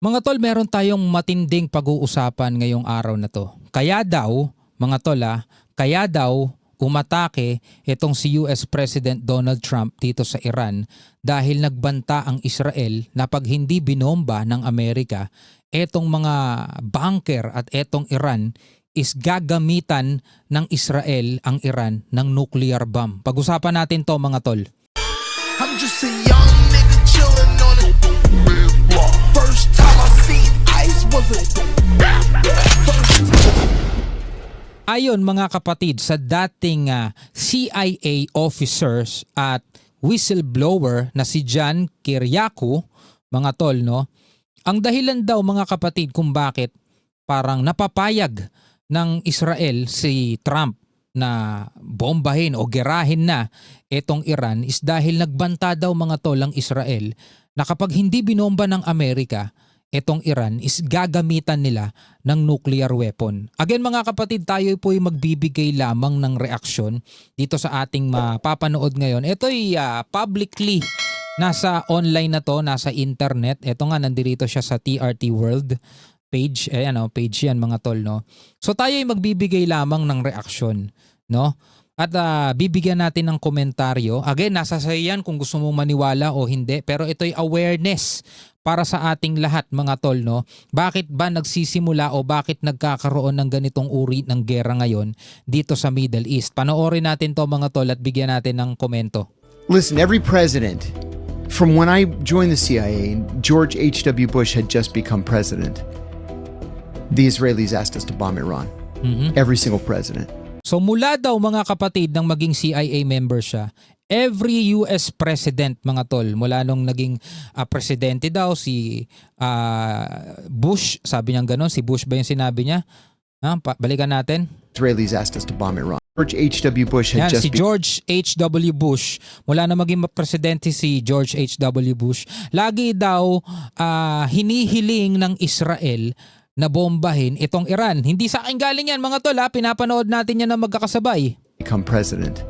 Mga tol, meron tayong matinding pag-uusapan ngayong araw na to. Kaya daw, mga tol kaya daw umatake itong si US President Donald Trump dito sa Iran dahil nagbanta ang Israel na pag hindi binomba ng Amerika, etong mga bunker at etong Iran is gagamitan ng Israel ang Iran ng nuclear bomb. Pag-usapan natin to mga tol. I'm just a young nigga chillin' on it. First time I seen ice was a Ayon mga kapatid sa dating CIA officers at whistleblower na si John Kiriakou, mga tol, no? Ang dahilan daw mga kapatid kung bakit parang napapayag ng Israel si Trump na bombahin o gerahin na itong Iran is dahil nagbanta daw mga tol ang Israel na kapag hindi binomba ng Amerika, itong Iran is gagamitan nila ng nuclear weapon. Again mga kapatid, tayo po ay magbibigay lamang ng reaksyon dito sa ating mapapanood ngayon. Ito ay publicly nasa online na to, nasa internet. Ito nga, nandito siya sa TRT World page. Ayan, page yan mga tol, no? So tayo ay magbibigay lamang ng reaksyon, no? At bibigyan natin ng komentaryo. Again, nasa sa'yo yan kung gusto mong maniwala o hindi. Pero ito'y awareness para sa ating lahat mga tol, no? Bakit ba nagsisimula o bakit nagkakaroon ng ganitong uri ng gera ngayon dito sa Middle East? Panoorin natin to mga tol at bigyan natin ng komento. Listen, every president, from when I joined the CIA, George H.W. Bush had just become president. The Israelis asked us to bomb Iran. Every single president. So mula daw mga kapatid nang maging CIA member siya, every US president mga tol, mula nung naging presidente daw si Bush, sabi niya gano'n, si Bush ba yung sinabi niya? Balikan natin. Israelis asked us to bomb Iran. George H.W. Bush had Yan, just si George H.W. Bush, mula na maging presidente si George H.W. Bush, lagi daw hinihiling ng Israel na bombahin itong Iran. Hindi sa akin galing yan mga tol, pinapanood natin yan na magkakasabay. become president.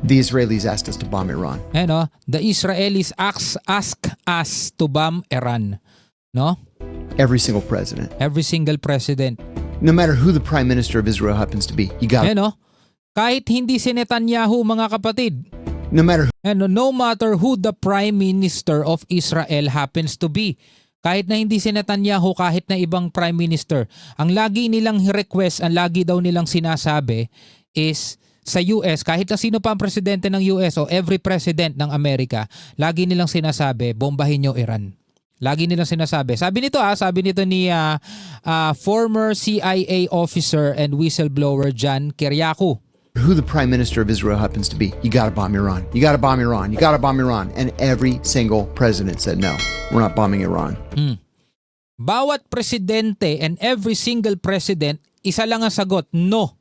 The Israelis asked us to bomb Iran. The Israelis ask us to bomb Iran. No? Every single president. Every single president. No matter who the prime minister of Israel happens to be, you got Kahit hindi si Netanyahu mga kapatid. no matter No matter who the prime minister of Israel happens to be. Kahit na hindi si Netanyahu, kahit na ibang prime minister, ang lagi nilang request, ang lagi daw nilang sinasabi is sa US, kahit na sino pa ang presidente ng US o every president ng Amerika, lagi nilang sinasabi, bombahin nyo Iran. Lagi nilang sinasabi. Sabi nito ni former CIA officer and whistleblower John Kiriakou. who the prime minister of Israel happens to be, you got to bomb Iran. You got to bomb Iran. You got to bomb Iran. And every single president said, no, we're not bombing Iran. Bawat presidente and every single president, isa lang ang sagot, no,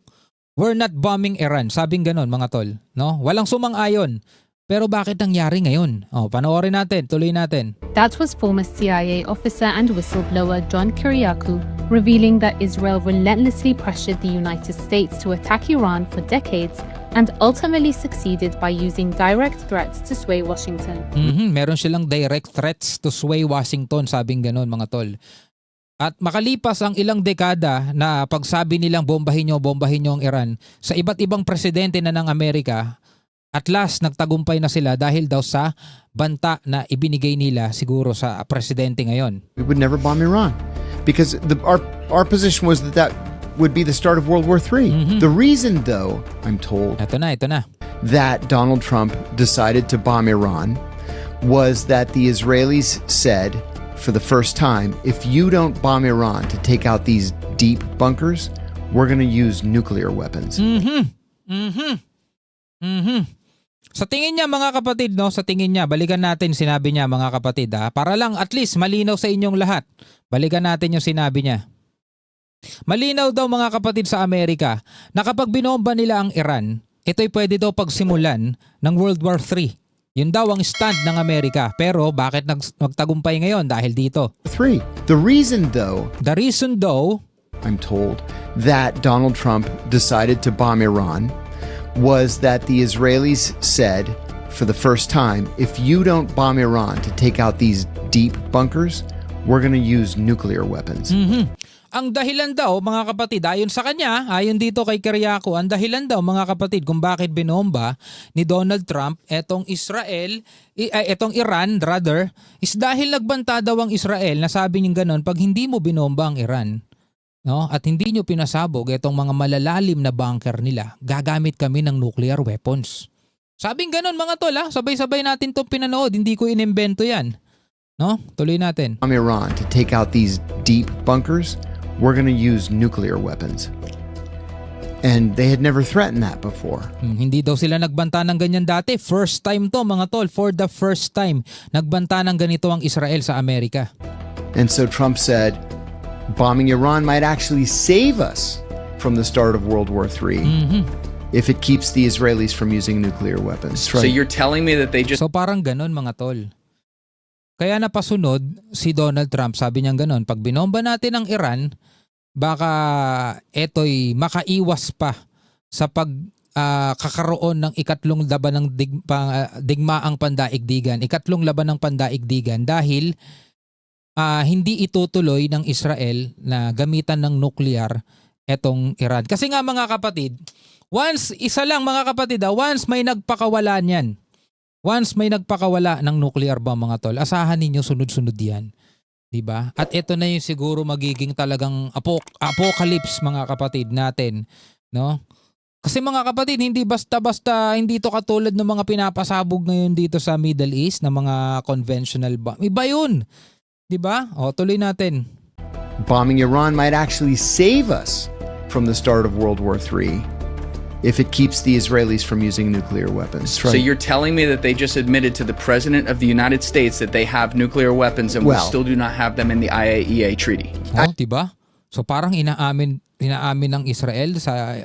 we're not bombing Iran. Sabing ganon mga tol. No? Walang sumang-ayon. Pero bakit nangyari ngayon? Panoorin natin, tuloy natin. That was former CIA officer and whistleblower John Kiriakou revealing that Israel relentlessly pressured the United States to attack Iran for decades and ultimately succeeded by using direct threats to sway Washington. Meron silang direct threats to sway Washington, sabing ganon mga tol. At makalipas ang ilang dekada na pagsabi nilang bombahin nyo ang Iran, sa iba't ibang presidente na ng Amerika, at last nagtagumpay na sila dahil daw sa banta na ibinigay nila siguro sa presidente ngayon. We would never bomb Iran because our position was that would be the start of World War III. The reason, though, I'm told, Ito na. that Donald Trump decided to bomb Iran was that the Israelis said, for the first time, if you don't bomb Iran to take out these deep bunkers, we're going to use nuclear weapons. Sa tingin niya mga kapatid, sa tingin niya, balikan natin sinabi niya mga kapatid, para lang at least malinaw sa inyong lahat. Balikan natin yung sinabi niya. Malinaw daw mga kapatid sa Amerika na kapag binomba nila ang Iran, ito'y pwede daw pagsimulan ng World War III. Yun daw ang stand ng Amerika. Pero bakit nagtagumpay ngayon dahil dito? The reason, though, I'm told, that Donald Trump decided to bomb Iran was that the Israelis said, for the first time, if you don't bomb Iran to take out these deep bunkers, we're going to use nuclear weapons. Ang dahilan daw, mga kapatid, ayon sa kanya, ayon dito kay Kiriakou, ang dahilan daw, mga kapatid, kung bakit binomba ni Donald Trump etong etong Iran, rather, is dahil nagbanta daw ang Israel na sabi niya ganon, pag hindi mo binomba ang Iran, no, at hindi nyo pinasabog itong mga malalalim na bunker nila, gagamit kami ng nuclear weapons. Sabing ganon, mga tol, sabay-sabay natin itong pinanood, hindi ko inimbento yan. No? Tuloy natin. Iran to take out these deep bunkers, we're going to use nuclear weapons. And they had never threatened that before. Hindi daw sila nagbanta ng ganyan dati. First time to, mga tol. For the first time, nagbanta ng ganito ang Israel sa Amerika. And so Trump said, bombing Iran might actually save us from the start of World War III if it keeps the Israelis from using nuclear weapons. So you're telling me that they just So parang ganon, mga tol. Kaya napasunod si Donald Trump, sabi niya ganon, pag binomba natin ang Iran, baka eto'y makaiwas pa sa kakaroon ng ikatlong laban ng digmaang pandaigdigan, ikatlong laban ng pandaigdigan dahil hindi itutuloy ng Israel na gamitan ng nuclear etong Iran. Kasi nga, mga kapatid, isa lang mga kapatid, once may nagpakawala niyan, once may nagpakawala ng nuclear bomb, mga tol, asahan ninyo sunod-sunod yan. Diba? At ito na yung siguro magiging talagang apocalypse, mga kapatid natin. No? Kasi mga kapatid, hindi basta-basta, hindi ito katulad ng mga pinapasabog ngayon dito sa Middle East na mga conventional bomb. Iba yun. Diba? O, tuloy natin. Bombing Iran might actually save us from the start of World War III if it keeps the Israelis from using nuclear weapons. So you're telling me that they just admitted to the President of the United States that they have nuclear weapons and we Well- still do not have them in the IAEA treaty? O, diba? So parang inaamin ng Israel sa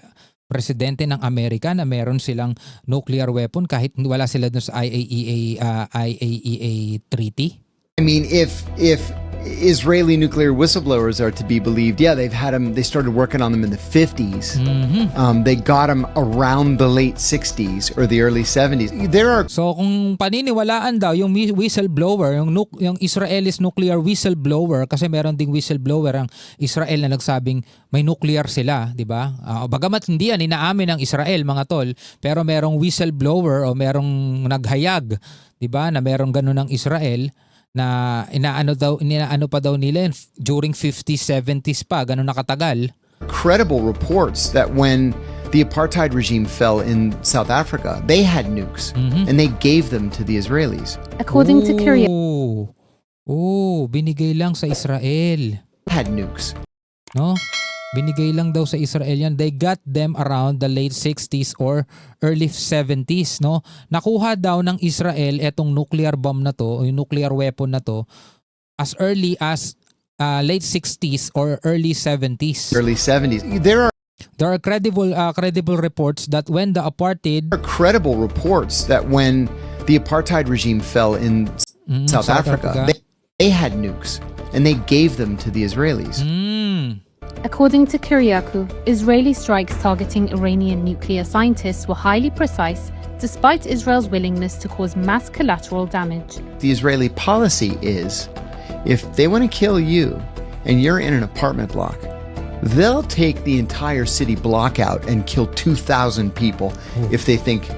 presidente ng Amerika na meron silang nuclear weapon kahit wala sila dun sa IAEA treaty. I mean, if Israeli nuclear whistleblowers are to be believed, yeah, they've had them. They started working on them in the 50s. They got them around the late 60s or the early 70s. There are So kung paniniwalaan daw yung whistleblower, yung Israelis nuclear whistleblower, kasi meron ding whistleblower ang Israel na nagsabing may nuclear sila, di ba? Bagamat hindi yan inaamin ng Israel, mga tol, pero merong whistleblower o merong naghayag, di ba, na merong ganun ng Israel na inaano pa daw nila during 50s, 70s pa, ganun nakatagal. credible reports that when the apartheid regime fell in South Africa, they had nukes and they gave them to the Israelis. According to Kiriakou, Binigay lang sa Israel. Had nukes. No? Binigay lang daw sa Israel yan. They got them around the late 60s or early 70s, no? Nakuha daw ng Israel etong nuclear bomb na to, o yung nuclear weapon na to, as early as late 60s or early 70s. Early 70s. There are There are credible reports that when the apartheid credible reports that when the apartheid regime fell in South Africa, they had nukes and they gave them to the Israelis. according to Kiriakou, Israeli strikes targeting Iranian nuclear scientists were highly precise, despite Israel's willingness to cause mass collateral damage. The Israeli policy is if they want to kill you and you're in an apartment block, they'll take the entire city block out and kill 2,000 people if they think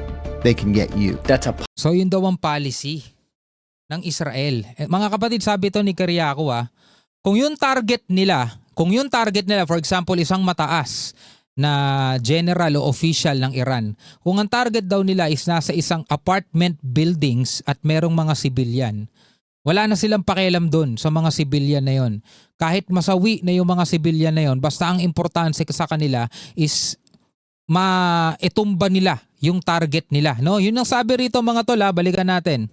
they can get you. That's a So yun daw ang policy ng Israel. Mga kapatid, sabi to ni Kiriakou, kung yung target nila, for example, isang mataas na general o official ng Iran, kung ang target daw nila is nasa isang apartment buildings at merong mga sibilyan, wala na silang pakialam doon sa mga sibilyan na yon. Kahit masawi na yung mga sibilyan na yon, basta ang importante sa kanila is maitumba nila yung target nila. No? Yun ang sabi rito, mga tol, balikan natin.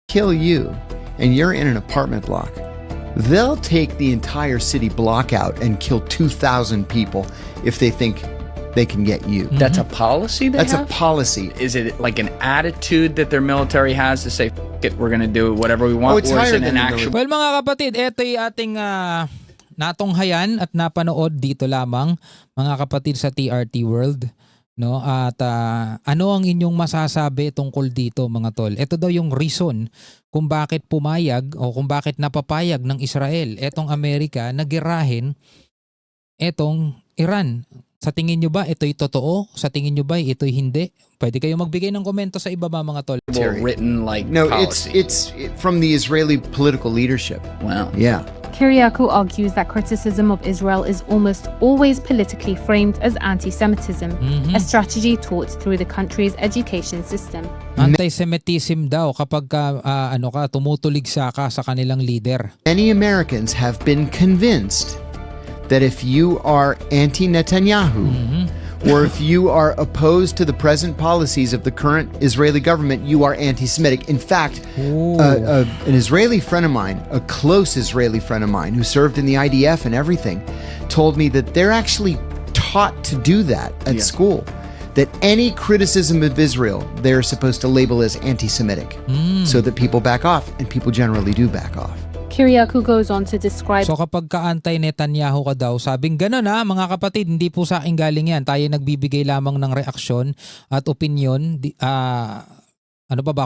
Kill you and you're in an apartment block, they'll take the entire city block out and kill 2,000 people if they think they can get you. That's a policy they That's a have? policy. Is it like an attitude that their military has to say, "F- it, we're going to do whatever we want," Oh, it's or is higher it than an the actual? Well, mga kapatid, ito yung ating natunghayan at napanood dito lamang, mga kapatid, sa TRT World. no? At ano ang inyong masasabi tungkol dito, mga tol? Ito daw yung reason kung bakit pumayag o kung bakit napapayag ng Israel etong Amerika na girahin etong Iran. Sa tingin nyo ba ito'y totoo? Sa tingin nyo ba ito'y hindi? Pwede kayo magbigay ng komento sa ibaba, mga tol. Written like No, policy. it's from the Israeli political leadership. Wow. Yeah. Kiriakou argues that criticism of Israel is almost always politically framed as anti-Semitism, a strategy taught through the country's education system. Anti-Semitism daw kapag tumutuligsa ka sa kanilang leader. Many Americans have been convinced that if you are anti-Netanyahu or if you are opposed to the present policies of the current Israeli government, you are anti-Semitic. In fact, an Israeli friend of mine, a close Israeli friend of mine who served in the IDF and everything, told me that they're actually taught to do that at school. That any criticism of Israel, they're supposed to label as anti-Semitic so that people back off, and people generally do back off. Kiriakou goes on to describe So kapag ka-anti-Netanyahu ka daw, sabing gano'n mga kapatid, hindi po sa akin galing yan. Tayo nagbibigay lamang ng reaksyon at opinion,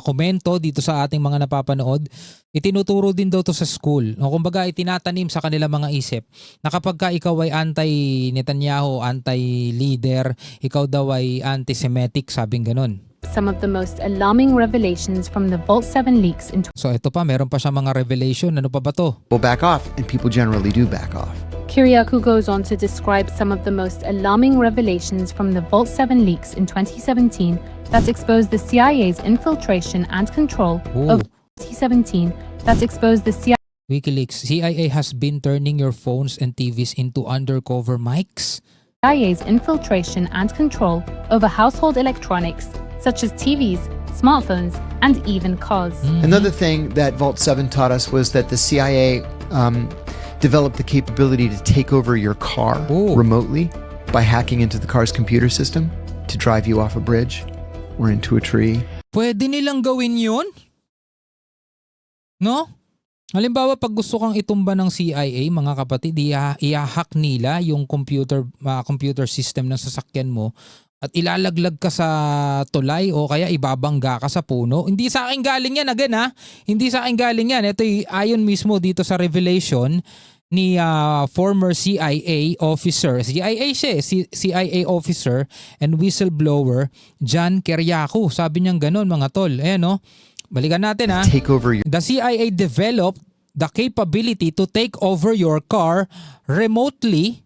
komento dito sa ating mga napapanood. Itinuturo din daw to sa school. No, kumbaga itinatanim sa kanila mga isip na kapag ka ikaw ay anti-Netanyahu, anti-leader, ikaw daw ay anti-Semitic, sabing gano'n. some of the most alarming revelations from the Vault 7 leaks in So ito pa, meron pa siya mga revelation. Ano pa ba to? People back off, and people generally do back off. Kiriakou goes on to describe some of the most alarming revelations from the Vault 7 leaks in 2017 that exposed the CIA's infiltration and control Ooh. of 2017 that exposed the WikiLeaks, CIA has been turning your phones and TVs into undercover mics? CIA's infiltration and control over household electronics such as TVs, smartphones, and even cars. Another thing that Vault 7 taught us was that the CIA developed the capability to take over your car Ooh. remotely by hacking into the car's computer system to drive you off a bridge or into a tree. Pwede nilang gawin yun? No? Halimbawa, pag gusto kang itumba ng CIA, mga kapatid, i-hack nila yung computer system ng sasakyan mo at ilalaglag ka sa tulay o kaya ibabangga ka sa puno. Hindi sa akin galing yan, again ha. Hindi sa akin galing yan. Ito ayon mismo dito sa revelation ni former CIA officer, CIA officer and whistleblower John Kiriakou. Sabi niyang ganun, mga tol. Ayan no. Balikan natin ha. Take over your The CIA developed the capability to take over your car remotely,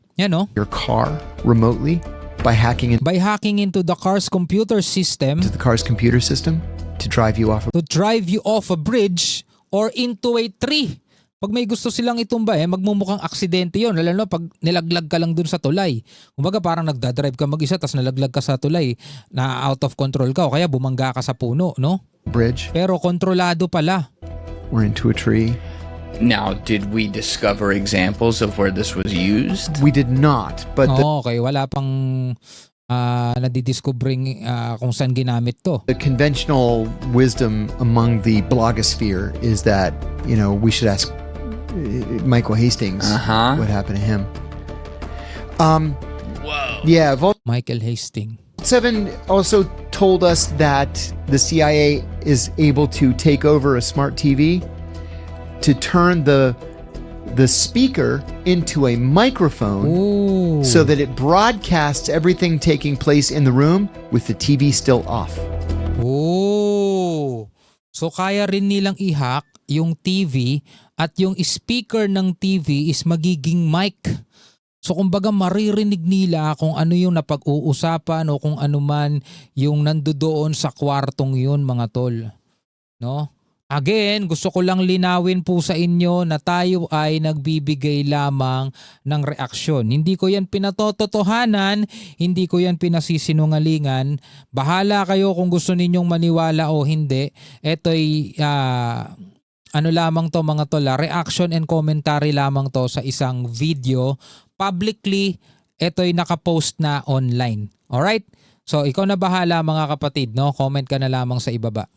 car remotely by hacking into by hacking into the car's computer system the car's computer system to drive you off a to drive you off a bridge or into a tree. Pag may gusto silang itumba, magmumukhang aksidente yun. Lalo na pag nilaglag ka lang dun sa tulay. Kumbaga parang nagdadrive ka mag-isa tapos nalaglag ka sa tulay na out of control ka o kaya bumangga ka sa puno, no? bridge Pero kontrolado pala. or into a tree. Now, did we discover examples of where this was used? We did not, but Okay, wala pang nadidiscovering kung saan ginamit to. the conventional wisdom among the blogosphere is that, we should ask Michael Hastings what happened to him. Whoa. Yeah, Vault Michael Hastings. 7 also told us that the CIA is able to take over a smart TV to turn the speaker into a microphone Ooh. so that it broadcasts everything taking place in the room with the TV still off. Oh. So kaya rin nilang i-hack yung TV at yung speaker ng TV is magiging mic. So kumbaga maririnig nila kung ano yung napag-uusapan o kung ano man yung nandoon sa kwartong yun, mga tol. No? Again, gusto ko lang linawin po sa inyo na tayo ay nagbibigay lamang ng reaksyon. Hindi ko yan pinatototohanan, hindi ko yan pinasisinungalingan. Bahala kayo kung gusto ninyong maniwala o hindi. Ito'y lamang to, mga tol, reaction and commentary lamang to sa isang video. Publicly, ito'y nakapost na online. Alright? So ikaw na bahala, mga kapatid, no? Comment ka na lamang sa ibaba.